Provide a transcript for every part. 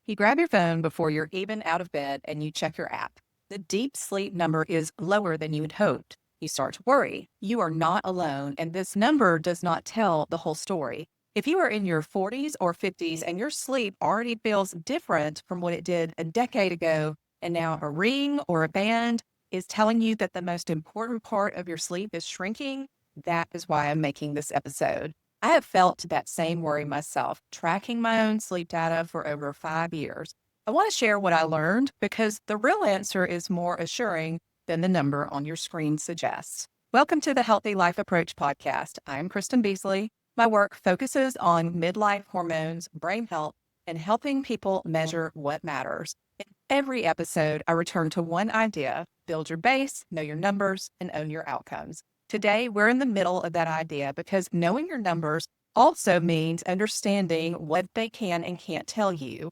You grab your phone before you're even out of bed and you check your app. The deep sleep number is lower than you had hoped. You start to worry. You are not alone, and this number does not tell the whole story. If you are in your 40s or 50s and your sleep already feels different from what it did a decade ago, and now a ring or a band is telling you that the most important part of your sleep is shrinking, that is why I'm making this episode. I have felt that same worry myself, tracking my own sleep data for over 5 years. I want to share what I learned because the real answer is more assuring than the number on your screen suggests. Welcome to the Healthy Life Approach podcast. I'm Kristen Beasley. My work focuses on midlife hormones, brain health, and helping people measure what matters. In every episode, I return to one idea: build your base, know your numbers, and own your outcomes. Today, we're in the middle of that idea because knowing your numbers also means understanding what they can and can't tell you.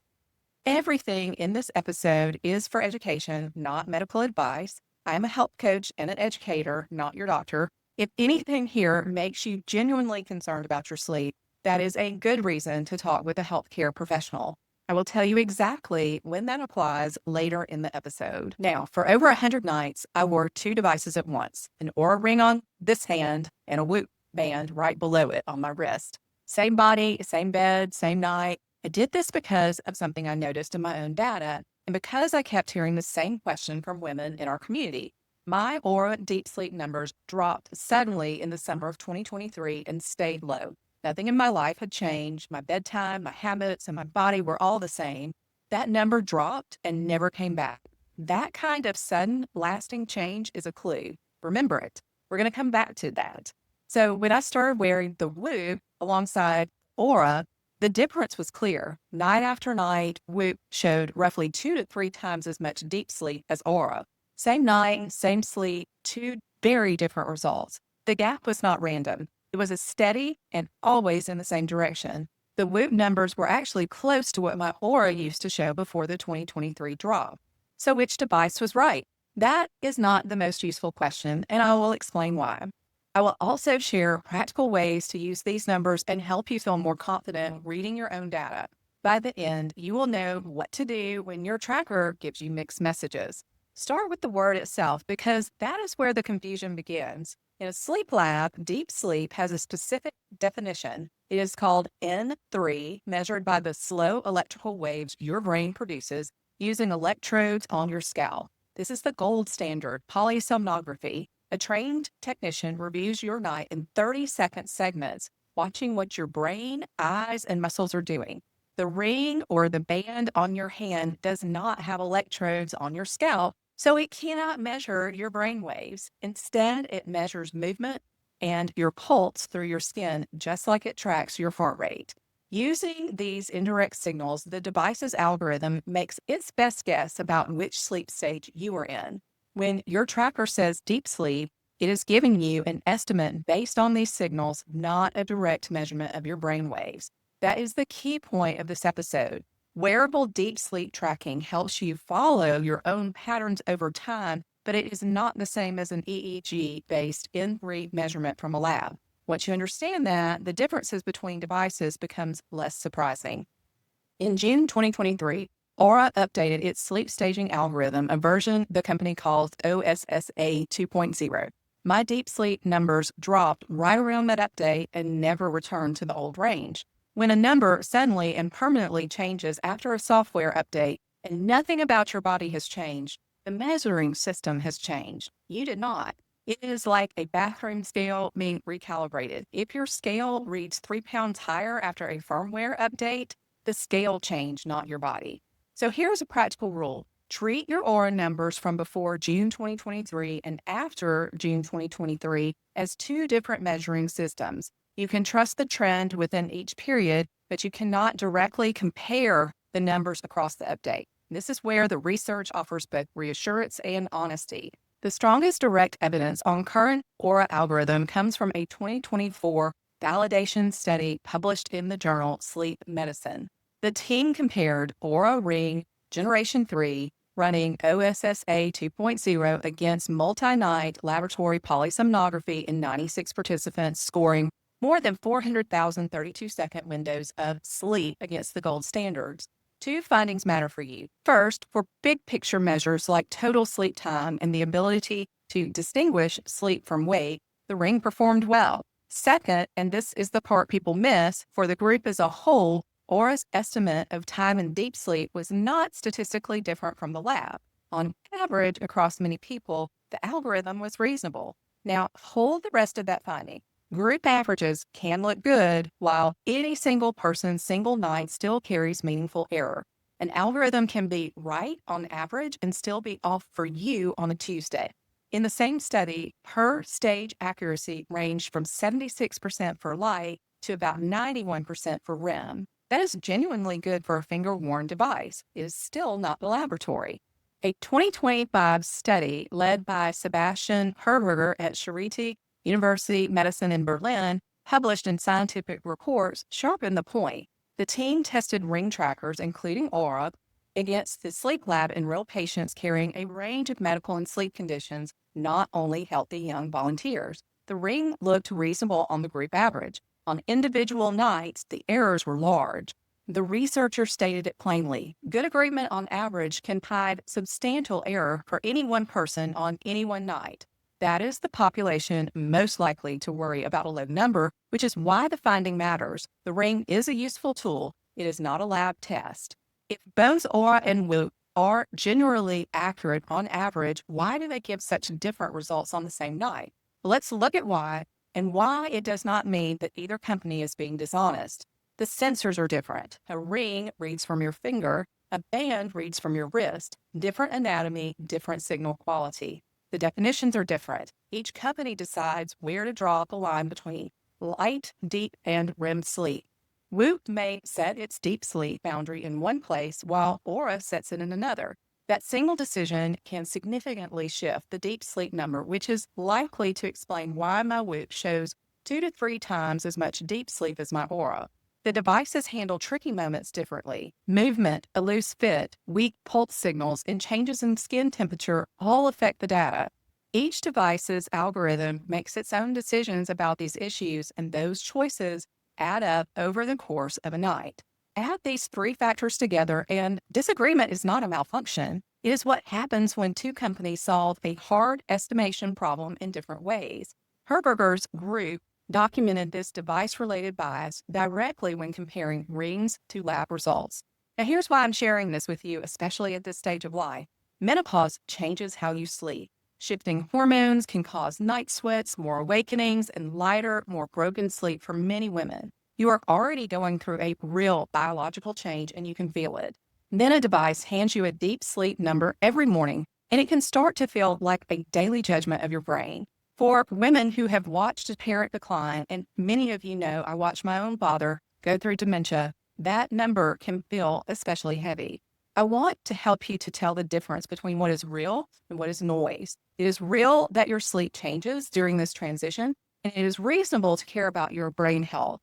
Everything in this episode is for education, not medical advice. I am a health coach and an educator, not your doctor. If anything here makes you genuinely concerned about your sleep, that is a good reason to talk with a healthcare professional. I will tell you exactly when that applies later in the episode. Now, for over 100 nights, I wore two devices at once: an Oura ring on this hand and a Whoop band right below it on my wrist. Same body, same bed, same night. I did this because of something I noticed in my own data, and because I kept hearing the same question from women in our community. My Oura deep sleep numbers dropped suddenly in the summer of 2023 and stayed low. Nothing in my life had changed. My bedtime, my habits, and my body were all the same. That number dropped and never came back. That kind of sudden, lasting change is a clue. Remember it. We're going to come back to that. So when I started wearing the Whoop alongside Aura, the difference was clear. Night after night, Whoop showed roughly 2 to 3 times as much deep sleep as Aura. Same night, same sleep, two very different results. The gap was not random. It was a steady and always in the same direction. The Whoop numbers were actually close to what my Aura used to show before the 2023 drop. So which device was right? That is not the most useful question, and I will explain why. I will also share practical ways to use these numbers and help you feel more confident reading your own data. By the end, you will know what to do when your tracker gives you mixed messages. Start with the word itself because that is where the confusion begins. In a sleep lab, deep sleep has a specific definition. It is called N3, measured by the slow electrical waves your brain produces using electrodes on your scalp. This is the gold standard, polysomnography. A trained technician reviews your night in 30-second segments, watching what your brain, eyes, and muscles are doing. The ring or the band on your hand does not have electrodes on your scalp, so it cannot measure your brain waves. Instead, it measures movement and your pulse through your skin, just like it tracks your heart rate. Using these indirect signals, the device's algorithm makes its best guess about which sleep stage you are in. When your tracker says deep sleep, it is giving you an estimate based on these signals, not a direct measurement of your brain waves. That is the key point of this episode. Wearable deep sleep tracking helps you follow your own patterns over time, but it is not the same as an EEG-based N3 measurement from a lab. Once you understand that, the differences between devices becomes less surprising. In June 2023, Oura updated its sleep staging algorithm, a version the company calls OSSA 2.0. My deep sleep numbers dropped right around that update and never returned to the old range. When a number suddenly and permanently changes after a software update and nothing about your body has changed, the measuring system has changed. You did not. It is like a bathroom scale being recalibrated. If your scale reads 3 pounds higher after a firmware update, the scale changed, not your body. So here's a practical rule. Treat your Oura numbers from before June 2023 and after June 2023 as two different measuring systems. You can trust the trend within each period, but you cannot directly compare the numbers across the update. This is where the research offers both reassurance and honesty. The strongest direct evidence on current Oura algorithm comes from a 2024 validation study published in the journal Sleep Medicine. The team compared Oura Ring Generation 3 running OSSA 2.0 against multi-night laboratory polysomnography in 96 participants, scoring more than 400,000 32-second windows of sleep against the gold standards. Two findings matter for you. First, for big picture measures like total sleep time and the ability to distinguish sleep from wake, the ring performed well. Second, and this is the part people miss, for the group as a whole, Aura's estimate of time in deep sleep was not statistically different from the lab. On average, across many people, the algorithm was reasonable. Now, hold the rest of that finding. Group averages can look good, while any single person's single night still carries meaningful error. An algorithm can be right on average and still be off for you on a Tuesday. In the same study, per stage accuracy ranged from 76% for light to about 91% for REM. That is genuinely good for a finger-worn device. It is still not the laboratory. A 2025 study led by Sebastian Herberger at Charité University Medicine in Berlin, published in Scientific Reports, sharpened the point. The team tested ring trackers, including Oura, against the sleep lab in real patients carrying a range of medical and sleep conditions, not only healthy young volunteers. The ring looked reasonable on the group average. On individual nights, the errors were large. The researcher stated it plainly. Good agreement on average can hide substantial error for any one person on any one night. That is the population most likely to worry about a low number, which is why the finding matters. The ring is a useful tool. It is not a lab test. If both Oura and Whoop are generally accurate on average, why do they give such different results on the same night? Let's look at why, and why it does not mean that either company is being dishonest. The sensors are different. A ring reads from your finger, a band reads from your wrist. Different anatomy, different signal quality. The definitions are different. Each company decides where to draw the line between light, deep, and REM sleep. Whoop may set its deep sleep boundary in one place, while Oura sets it in another. That single decision can significantly shift the deep sleep number, which is likely to explain why my Whoop shows 2 to 3 times as much deep sleep as my Oura. The devices handle tricky moments differently. Movement, a loose fit, weak pulse signals, and changes in skin temperature all affect the data. Each device's algorithm makes its own decisions about these issues, and those choices add up over the course of a night. Add these 3 factors together, and disagreement is not a malfunction. It is what happens when 2 companies solve a hard estimation problem in different ways. Herberger's group documented this device-related bias directly when comparing rings to lab results. Now, here's why I'm sharing this with you, especially at this stage of life. Menopause changes how you sleep. Shifting hormones can cause night sweats, more awakenings, and lighter, more broken sleep for many women. You are already going through a real biological change, and you can feel it. Then a device hands you a deep sleep number every morning, and it can start to feel like a daily judgment of your brain. For women who have watched a parent decline, and many of you know I watched my own father go through dementia, that number can feel especially heavy. I want to help you to tell the difference between what is real and what is noise. It is real that your sleep changes during this transition, and it is reasonable to care about your brain health.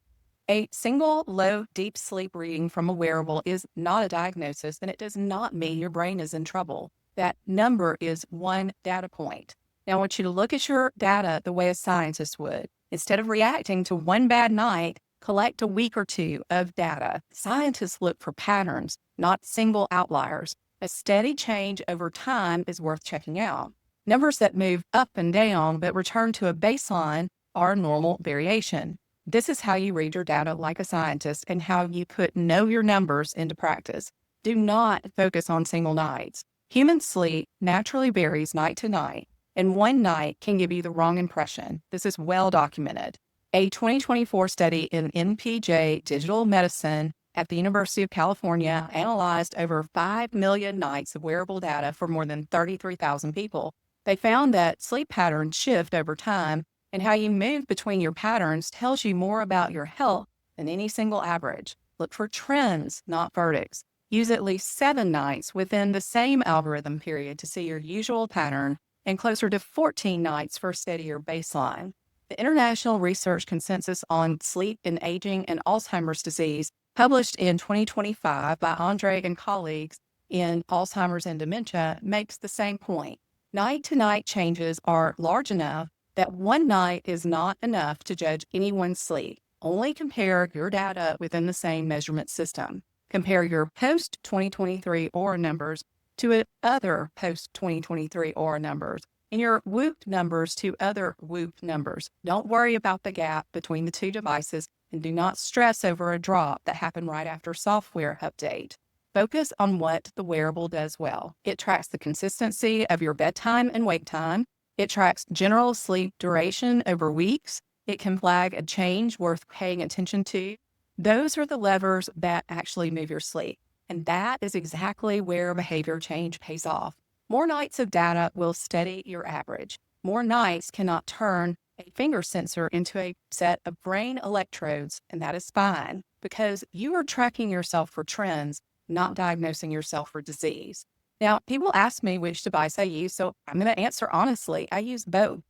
A single low, deep sleep reading from a wearable is not a diagnosis, and it does not mean your brain is in trouble. That number is one data point. Now, I want you to look at your data the way a scientist would. Instead of reacting to one bad night, collect a week or 2 of data. Scientists look for patterns, not single outliers. A steady change over time is worth checking out. Numbers that move up and down but return to a baseline are normal variation. This is how you read your data like a scientist and how you put know your numbers into practice. Do not focus on single nights. Human sleep naturally varies night to night, and one night can give you the wrong impression. This is well documented. A 2024 study in NPJ Digital Medicine at the University of California analyzed over 5 million nights of wearable data for more than 33,000 people. They found that sleep patterns shift over time, and how you move between your patterns tells you more about your health than any single average. Look for trends, not verdicts. Use at least 7 nights within the same algorithm period to see your usual pattern, and closer to 14 nights for a steadier baseline. The International Research Consensus on Sleep in Aging and Alzheimer's Disease, published in 2025 by Andre and colleagues in Alzheimer's and Dementia, makes the same point. Night-to-night changes are large enough that one night is not enough to judge anyone's sleep. Only compare your data within the same measurement system. Compare your post-2023 Oura numbers to other post-2023 Oura numbers and your Whoop numbers to other Whoop numbers. Don't worry about the gap between the two devices and do not stress over a drop that happened right after software update. Focus on what the wearable does well. It tracks the consistency of your bedtime and wake time. It tracks general sleep duration over weeks. It can flag a change worth paying attention to. Those are the levers that actually move your sleep. And that is exactly where behavior change pays off. More nights of data will steady your average. More nights cannot turn a finger sensor into a set of brain electrodes, and that is fine because you are tracking yourself for trends, not diagnosing yourself for disease. Now, people ask me which device I use, so I'm going to answer honestly. I use both.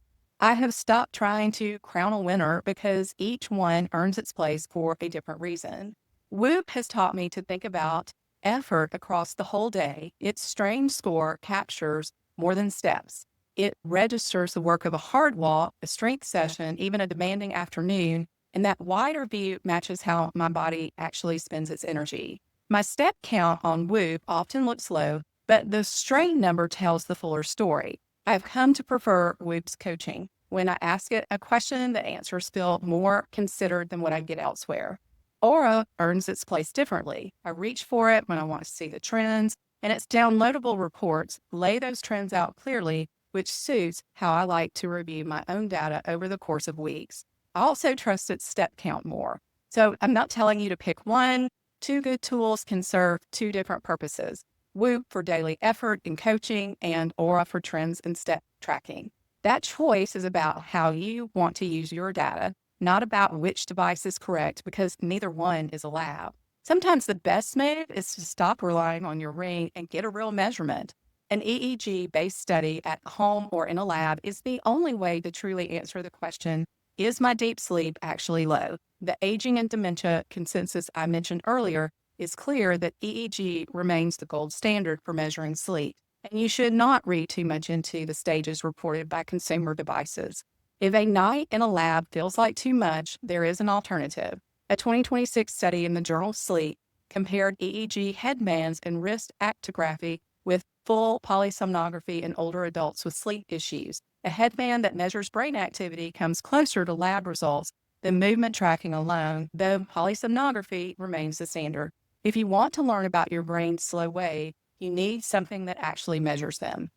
I have stopped trying to crown a winner because each one earns its place for a different reason. Whoop has taught me to think about effort across the whole day. Its strain score captures more than steps. It registers the work of a hard walk, a strength session, even a demanding afternoon, and that wider view matches how my body actually spends its energy. My step count on Whoop often looks low, but the strain number tells the fuller story. I've come to prefer Whoop's coaching. When I ask it a question, the answers feel more considered than what I get elsewhere. Oura earns its place differently. I reach for it when I want to see the trends, and its downloadable reports lay those trends out clearly, which suits how I like to review my own data over the course of weeks. I also trust its step count more. So I'm not telling you to pick one. Two good tools can serve two different purposes. Whoop for daily effort and coaching, and Oura for trends and step tracking. That choice is about how you want to use your data, not about which device is correct, because neither one is a lab. Sometimes the best move is to stop relying on your ring and get a real measurement. An EEG-based study at home or in a lab is the only way to truly answer the question, is my deep sleep actually low? The aging and dementia consensus I mentioned earlier is clear that EEG remains the gold standard for measuring sleep, and you should not read too much into the stages reported by consumer devices. If a night in a lab feels like too much, there is an alternative. A 2026 study in the journal Sleep compared EEG headbands and wrist actigraphy with full polysomnography in older adults with sleep issues. A headband that measures brain activity comes closer to lab results than movement tracking alone, though polysomnography remains the standard. If you want to learn about your brain's slow wave, you need something that actually measures them.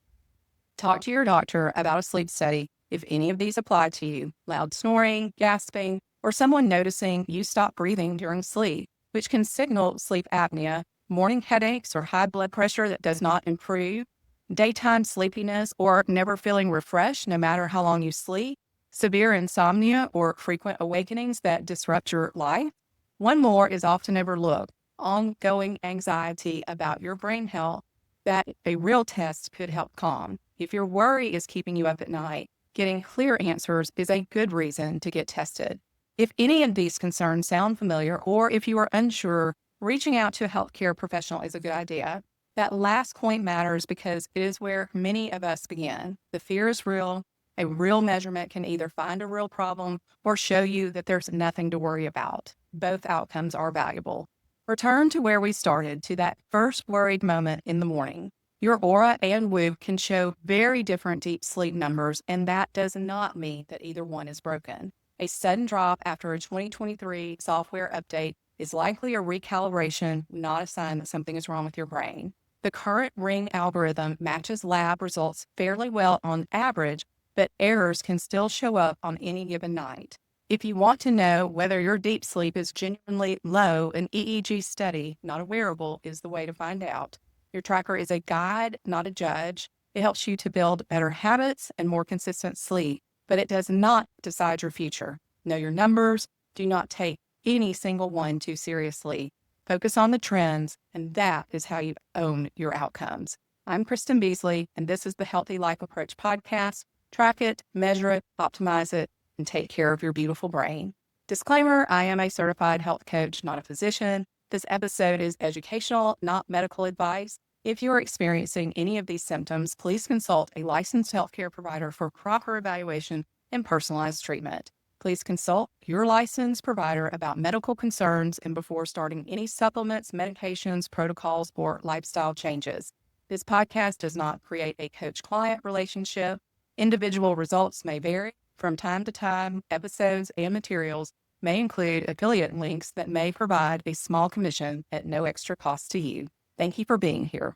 Talk to your doctor about a sleep study if any of these apply to you. Loud snoring, gasping, or someone noticing you stop breathing during sleep, which can signal sleep apnea, morning headaches or high blood pressure that does not improve, daytime sleepiness or never feeling refreshed no matter how long you sleep, severe insomnia or frequent awakenings that disrupt your life. One more is often overlooked: ongoing anxiety about your brain health that a real test could help calm. If your worry is keeping you up at night, getting clear answers is a good reason to get tested. If any of these concerns sound familiar, or if you are unsure, reaching out to a healthcare professional is a good idea. That last point matters because it is where many of us begin. The fear is real. A real measurement can either find a real problem or show you that there's nothing to worry about. Both outcomes are valuable. Return to where we started, to that first worried moment in the morning. Your Oura and Whoop can show very different deep sleep numbers, and that does not mean that either one is broken. A sudden drop after a 2023 software update is likely a recalibration, not a sign that something is wrong with your brain. The current ring algorithm matches lab results fairly well on average, but errors can still show up on any given night. If you want to know whether your deep sleep is genuinely low, an EEG study, not a wearable, is the way to find out. Your tracker is a guide, not a judge. It helps you to build better habits and more consistent sleep, but it does not decide your future. Know your numbers. Do not take any single one too seriously. Focus on the trends, and that is how you own your outcomes. I'm Kristen Beasley, and this is the Healthy Life Approach podcast. Track it, measure it, optimize it, and take care of your beautiful brain. Disclaimer, I am a certified health coach, not a physician. This episode is educational, not medical advice. If you are experiencing any of these symptoms, please consult a licensed healthcare provider for proper evaluation and personalized treatment. Please consult your licensed provider about medical concerns and before starting any supplements, medications, protocols, or lifestyle changes. This podcast does not create a coach-client relationship. Individual results may vary from time to time. Episodes and materials may include affiliate links that may provide a small commission at no extra cost to you. Thank you for being here.